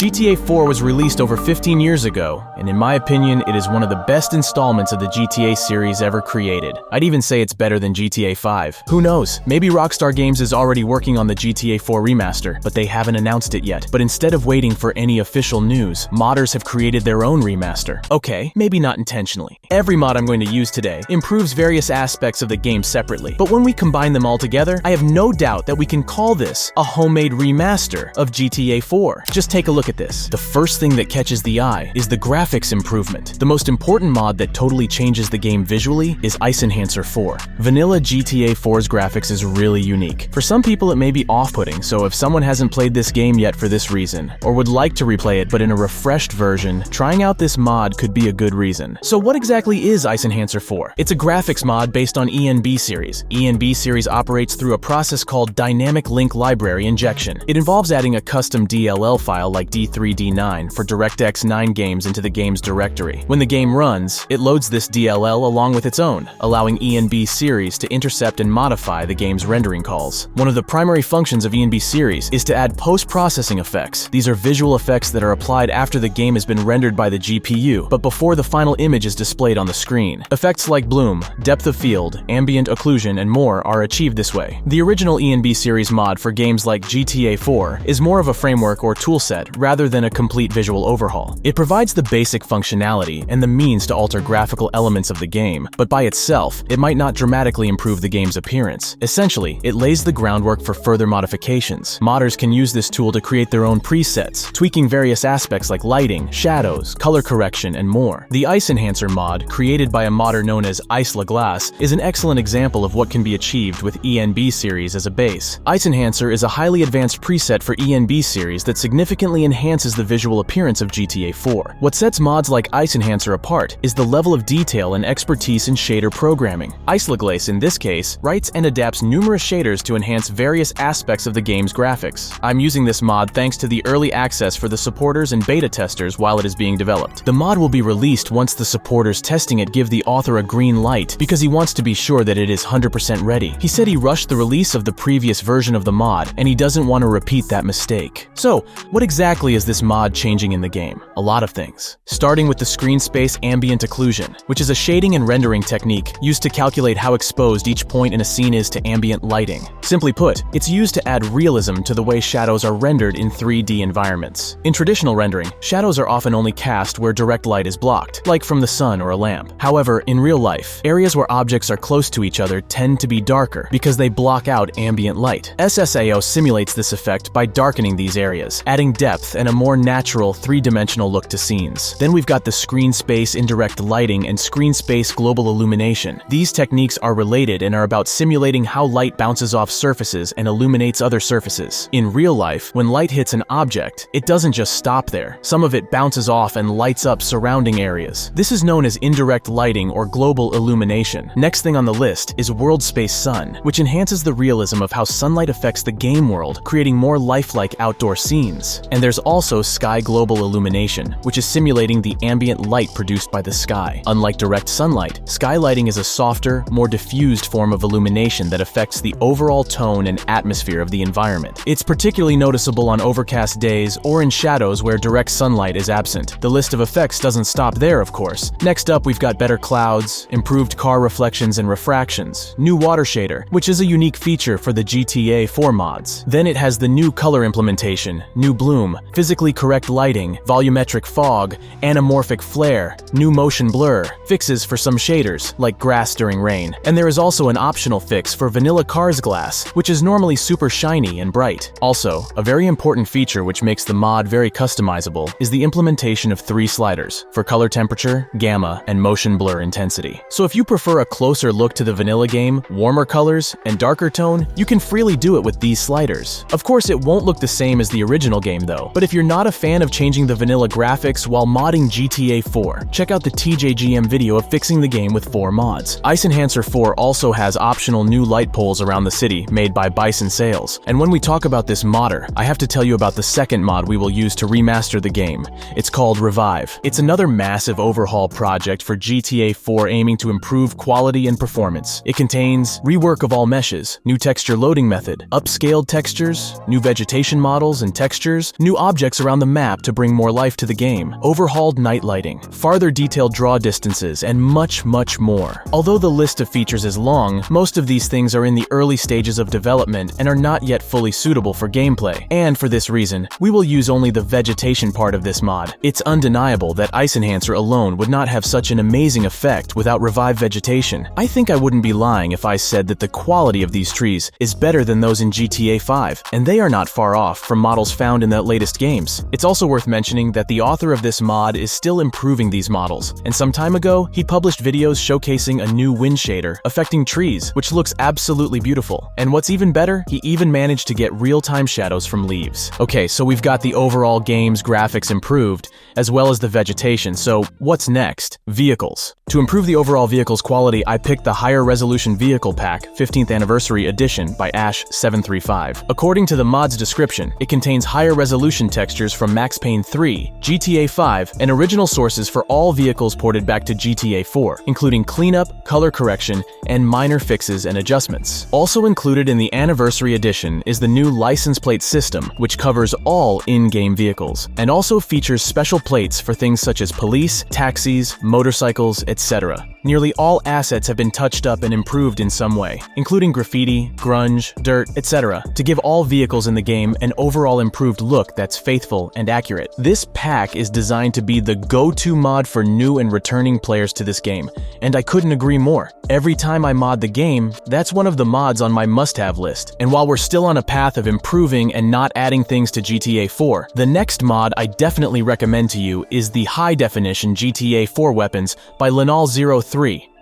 GTA 4 was released over 15 years ago, and in my opinion, it is one of the best installments of the GTA series ever created. I'd even say it's better than GTA 5. Who knows? Maybe Rockstar Games is already working on the GTA 4 remaster, but they haven't announced it yet. But instead of waiting for any official news, modders have created their own remaster. Okay, maybe not intentionally. Every mod I'm going to use today improves various aspects of the game separately, but when we combine them all together, I have no doubt that we can call this a homemade remaster of GTA 4. Just take a look at this. The first thing that catches the eye is the graphics improvement. The most important mod that totally changes the game visually is Ice Enhancer 4. Vanilla GTA 4's graphics is really unique. For some people it may be off-putting, so if someone hasn't played this game yet for this reason, or would like to replay it but in a refreshed version, trying out this mod could be a good reason. So what exactly is Ice Enhancer 4? It's a graphics mod based on ENB series. ENB series operates through a process called Dynamic Link Library Injection. It involves adding a custom DLL file like D3D9 for DirectX 9 games into the game's directory. When the game runs, it loads this DLL along with its own, allowing ENB series to intercept and modify the game's rendering calls. One of the primary functions of ENB series is to add post-processing effects. These are visual effects that are applied after the game has been rendered by the GPU, but before the final image is displayed on the screen. Effects like bloom, depth of field, ambient occlusion, and more are achieved this way. The original ENB series mod for games like GTA 4 is more of a framework or toolset rather than a complete visual overhaul. It provides the basic functionality and the means to alter graphical elements of the game, but by itself, it might not dramatically improve the game's appearance. Essentially, it lays the groundwork for further modifications. Modders can use this tool to create their own presets, tweaking various aspects like lighting, shadows, color correction, and more. The Ice Enhancer mod, created by a modder known as Ice Glass, is an excellent example of what can be achieved with ENB series as a base. Ice Enhancer is a highly advanced preset for ENB series that significantly enhances the visual appearance of GTA 4. What sets mods like Ice Enhancer apart is the level of detail and expertise in shader programming. Ice Glass, in this case, writes and adapts numerous shaders to enhance various aspects of the game's graphics. I'm using this mod thanks to the early access for the supporters and beta testers while it is being developed. The mod will be released once the supporters testing it give the author a green light because he wants to be sure that it is 100% ready. He said he rushed the release of the previous version of the mod and he doesn't want to repeat that mistake. So, what exactly is this mod changing in the game? A lot of things. Starting with the screen space ambient occlusion, which is a shading and rendering technique used to calculate how exposed each point in a scene is to ambient lighting. Simply put, it's used to add realism to the way shadows are rendered in 3D environments. In traditional rendering, shadows are often only cast where direct light is blocked, like from the sun or a lamp. However, in real life, areas where objects are close to each other tend to be darker because they block out ambient light. SSAO simulates this effect by darkening these areas, adding depth and a more natural three-dimensional look to scenes. Then we've got the screen space indirect lighting and screen space global illumination. These techniques are related and are about simulating how light bounces off surfaces and illuminates other surfaces. In real life, when light hits an object, it doesn't just stop there. Some of it bounces off and lights up surrounding areas. This is known as indirect lighting or global illumination. Next thing on the list is world space sun, which enhances the realism of how sunlight affects the game world, creating more lifelike outdoor scenes. And there's also sky global illumination, which is simulating the ambient light produced by the sky. Unlike direct sunlight, sky lighting is a softer, more diffused form of illumination that affects the overall tone and atmosphere of the environment. It's particularly noticeable on overcast days or in shadows where direct sunlight is absent. The list of effects doesn't stop there, of course. Next up, we've got better clouds, improved car reflections and refractions, new water shader, which is a unique feature for the GTA 4 mods. Then it has the new color implementation, new bloom, physically correct lighting, volumetric fog, anamorphic flare, new motion blur, fixes for some shaders, like grass during rain. And there is also an optional fix for vanilla cars glass, which is normally super shiny and bright. Also, a very important feature which makes the mod very customizable is the implementation of 3 sliders for color temperature, gamma, and motion blur intensity. So if you prefer a closer look to the vanilla game, warmer colors, and darker tone, you can freely do it with these sliders. Of course, it won't look the same as the original game though, but if you're not a fan of changing the vanilla graphics while modding GTA 4, check out the TJGM video of fixing the game with 4 mods. Ice Enhancer 4 also has optional new light poles around the city made by Bison Sales. And when we talk about this modder, I have to tell you about the second mod we will use to remaster the game. It's called Revive. It's another massive overhaul project for GTA 4 aiming to improve quality and performance. It contains rework of all meshes, new texture loading method, upscaled textures, new vegetation models and textures, new object objects around the map to bring more life to the game, overhauled night lighting, farther detailed draw distances, and much more. Although the list of features is long, most of these things are in the early stages of development and are not yet fully suitable for gameplay. And for this reason, we will use only the vegetation part of this mod. It's undeniable that Ice Enhancer alone would not have such an amazing effect without revived vegetation. I think I wouldn't be lying if I said that the quality of these trees is better than those in GTA 5, and they are not far off from models found in the latest games. It's also worth mentioning that the author of this mod is still improving these models, and some time ago, he published videos showcasing a new wind shader affecting trees, which looks absolutely beautiful. And what's even better, he even managed to get real-time shadows from leaves. Okay, so we've got the overall game's graphics improved, as well as the vegetation, so what's next? Vehicles. To improve the overall vehicle's quality, I picked the Higher Resolution Vehicle Pack 15th Anniversary Edition by Ash735. According to the mod's description, it contains higher resolution textures from Max Payne 3, GTA 5, and original sources for all vehicles ported back to GTA 4, including cleanup, color correction, and minor fixes and adjustments. Also included in the Anniversary Edition is the new license plate system, which covers all in-game vehicles, and also features special plates for things such as police, taxis, motorcycles, etc. Nearly all assets have been touched up and improved in some way, including graffiti, grunge, dirt, etc., to give all vehicles in the game an overall improved look that's faithful and accurate. This pack is designed to be the go-to mod for new and returning players to this game, and I couldn't agree more. Every time I mod the game, that's one of the mods on my must-have list. And while we're still on a path of improving and not adding things to GTA 4, the next mod I definitely recommend to you is the high-definition GTA 4 weapons by Linal03.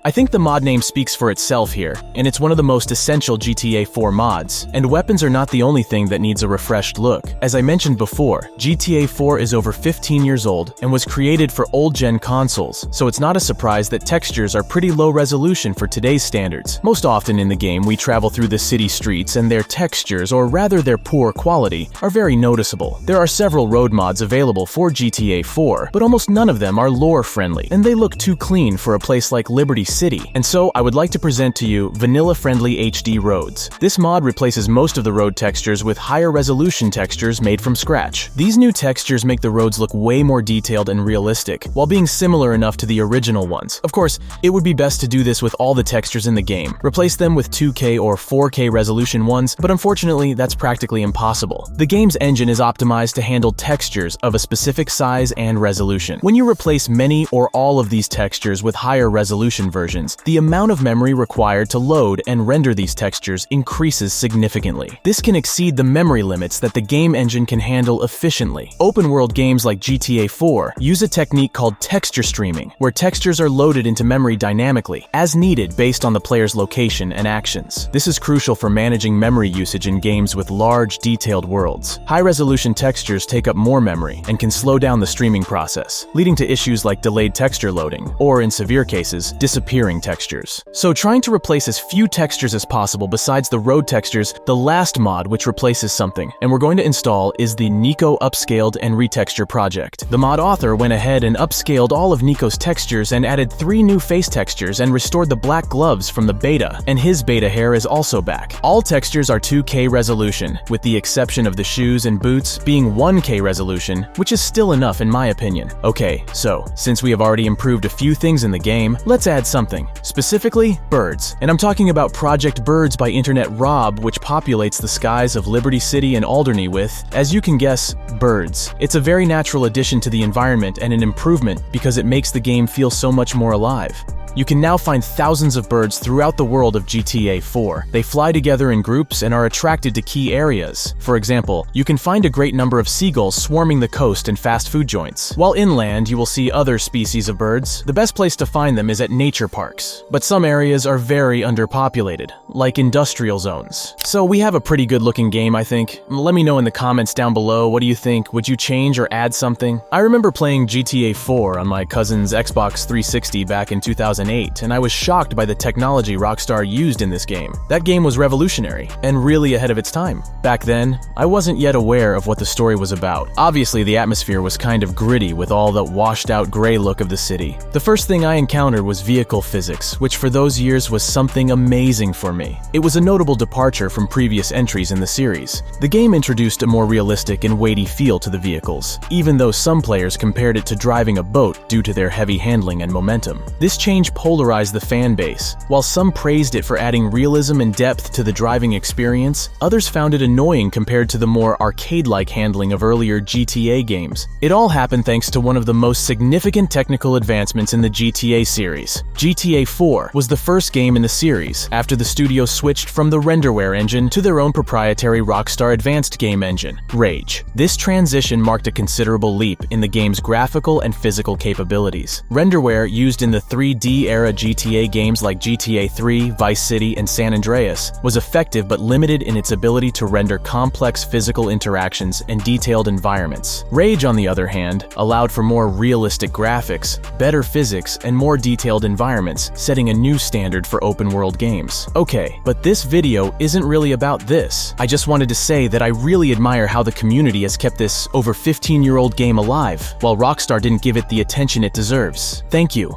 I think the mod name speaks for itself here, and it's one of the most essential GTA 4 mods. And weapons are not the only thing that needs a refreshed look. As I mentioned before, GTA 4 is over 15 years old and was created for old-gen consoles, so it's not a surprise that textures are pretty low resolution for today's standards. Most often in the game, we travel through the city streets and their textures, or rather their poor quality, are very noticeable. There are several road mods available for GTA 4, but almost none of them are lore-friendly, and they look too clean for a place like Liberty City, and so I would like to present to you vanilla-friendly HD roads. This mod replaces most of the road textures with higher resolution textures made from scratch. These new textures make the roads look way more detailed and realistic, while being similar enough to the original ones. Of course, it would be best to do this with all the textures in the game. Replace them with 2K or 4K resolution ones, but unfortunately, that's practically impossible. The game's engine is optimized to handle textures of a specific size and resolution. When you replace many or all of these textures with higher resolution versions, the amount of memory required to load and render these textures increases significantly. This can exceed the memory limits that the game engine can handle efficiently. Open-world games like GTA 4 use a technique called texture streaming, where textures are loaded into memory dynamically, as needed based on the player's location and actions. This is crucial for managing memory usage in games with large, detailed worlds. High-resolution textures take up more memory and can slow down the streaming process, leading to issues like delayed texture loading, or in severe cases, disappearing textures. So trying to replace as few textures as possible besides the road textures, the last mod which replaces something, and we're going to install, is the Nico Upscaled and Retexture project. The mod author went ahead and upscaled all of Nico's textures and added 3 new face textures and restored the black gloves from the beta, and his beta hair is also back. All textures are 2K resolution, with the exception of the shoes and boots being 1K resolution, which is still enough in my opinion. Okay, so since we have already improved a few things in the game, let's add something. Specifically, birds. And I'm talking about Project Birds by Internet Rob, which populates the skies of Liberty City and Alderney with, as you can guess, birds. It's a very natural addition to the environment and an improvement because it makes the game feel so much more alive. You can now find thousands of birds throughout the world of GTA 4. They fly together in groups and are attracted to key areas. For example, you can find a great number of seagulls swarming the coast and fast food joints. While inland, you will see other species of birds. The best place to find them is at nature parks. But some areas are very underpopulated, like industrial zones. So we have a pretty good looking game, I think. Let me know in the comments down below, what do you think? Would you change or add something? I remember playing GTA 4 on my cousin's Xbox 360 back in 2008. 2008, and I was shocked by the technology Rockstar used in this game. That game was revolutionary, and really ahead of its time. Back then, I wasn't yet aware of what the story was about. Obviously, the atmosphere was kind of gritty with all the washed-out gray look of the city. The first thing I encountered was vehicle physics, which for those years was something amazing for me. It was a notable departure from previous entries in the series. The game introduced a more realistic and weighty feel to the vehicles, even though some players compared it to driving a boat due to their heavy handling and momentum. This change polarized the fan base. While some praised it for adding realism and depth to the driving experience, others found it annoying compared to the more arcade-like handling of earlier GTA games. It all happened thanks to one of the most significant technical advancements in the GTA series. GTA 4 was the first game in the series after the studio switched from the renderware engine to their own proprietary Rockstar Advanced Game Engine, Rage. This transition marked a considerable leap in the game's graphical and physical capabilities. Renderware used in the 3D-era GTA games like GTA 3, Vice City, and San Andreas was effective but limited in its ability to render complex physical interactions and detailed environments. Rage, on the other hand, allowed for more realistic graphics, better physics, and more detailed environments, setting a new standard for open-world games. Okay, but this video isn't really about this. I just wanted to say that I really admire how the community has kept this over 15-year-old game alive, while Rockstar didn't give it the attention it deserves. Thank you.